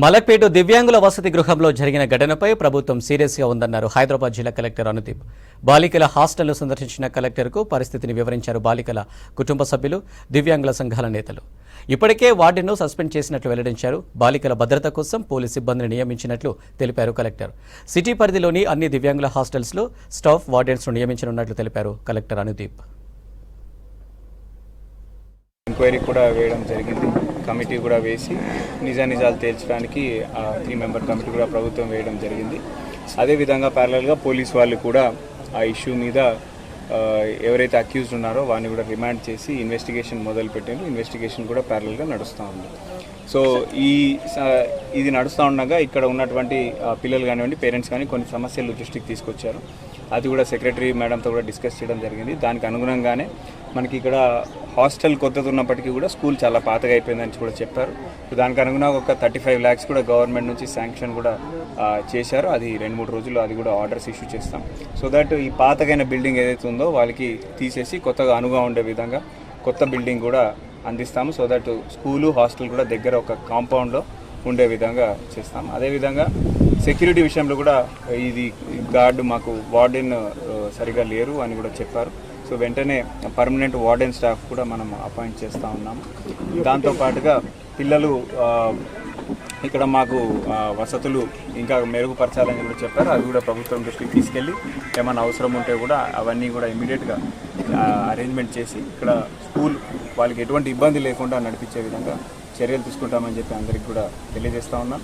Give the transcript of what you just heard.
మలక్పేట దివ్యాంగుల వసతి గృహంలో జరిగిన ఘటనపై ప్రభుత్వం సీరియస్గా ఉందన్నారు హైదరాబాద్ జిల్లా కలెక్టర్ అనుదీప్. బాలికల హాస్టల్ను సందర్శించిన కలెక్టర్కు పరిస్థితిని వివరించారు బాలికల కుటుంబ సభ్యులు, దివ్యాంగుల సంఘాల నేతలు. ఇప్పటికే వార్డెన్ను సస్పెండ్ చేసినట్లు వెల్లడించారు. బాలికల భద్రత కోసం పోలీస్ సిబ్బందిని నియమించినట్లు తెలిపారు కలెక్టర్. సిటీ పరిధిలోని అన్ని దివ్యాంగుల హాస్టల్స్లో స్టాఫ్ వార్డెన్స్ను నియమించనున్నట్లు తెలిపారు కలెక్టర్ అనుదీప్. ఎంక్వైరీ కూడా వేయడం జరిగింది. కమిటీ కూడా వేసి నిజానిజాలు తేల్చడానికి 3 మెంబర్ కమిటీ కూడా ప్రభుత్వం వేయడం జరిగింది. అదేవిధంగా ప్యారలల్గా పోలీస్ వాళ్ళు కూడా ఆ ఇష్యూ మీద ఎవరైతే అక్యూజ్డ్ ఉన్నారో వారిని కూడా రిమాండ్ చేసి ఇన్వెస్టిగేషన్ మొదలుపెట్టారు. ఇన్వెస్టిగేషన్ కూడా ప్యారలల్గా నడుస్తూ ఉంది. సో ఇది నడుస్తూ ఉండగా ఇక్కడ ఉన్నటువంటి పిల్లలు కానివ్వండి, పేరెంట్స్ కానీ కొన్ని సమస్యలు దృష్టికి తీసుకొచ్చారు. అది కూడా సెక్రటరీ మేడంతో కూడా డిస్కస్ చేయడం జరిగింది. దానికి అనుగుణంగానే మనకి ఇక్కడ హాస్టల్ కొత్తది ఉన్నప్పటికీ కూడా స్కూల్ చాలా పాతగా అయిపోయిందని కూడా చెప్పారు. దానికి అనుగుణంగా ఒక 35 lakhs కూడా గవర్నమెంట్ నుంచి శాంక్షన్ కూడా చేశారు. అది 2-3 రోజుల్లో అది కూడా ఆర్డర్స్ ఇష్యూ చేస్తాం. సో దట్ ఈ పాతగైన బిల్డింగ్ ఏదైతే ఉందో వాళ్ళకి తీసేసి కొత్తగా అనుగా ఉండే విధంగా కొత్త బిల్డింగ్ కూడా అందిస్తాము. సో దట్ స్కూలు హాస్టల్ కూడా దగ్గర ఒక కాంపౌండ్లో ఉండే విధంగా చేస్తాం. అదేవిధంగా సెక్యూరిటీ విషయంలో కూడా ఇది గార్డు మాకు వార్డెన్ సరిగా లేరు అని కూడా చెప్పారు. సో వెంటనే పర్మనెంట్ వార్డెన్ స్టాఫ్ కూడా మనం అపాయింట్ చేస్తూ ఉన్నాము. దాంతోపాటుగా పిల్లలు ఇక్కడ మాకు వసతులు ఇంకా మెరుగుపరచాలని కూడా చెప్పారు. అది కూడా ప్రభుత్వం దృష్టికి తీసుకెళ్ళి ఏమైనా అవసరం ఉంటే కూడా అవన్నీ కూడా ఇమీడియట్గా అరేంజ్మెంట్ చేసి ఇక్కడ స్కూల్ వాళ్ళకి ఎటువంటి ఇబ్బంది లేకుండా నడిపించే విధంగా చర్యలు తీసుకుంటామని చెప్పి అందరికీ కూడా తెలియజేస్తూ ఉన్నాం.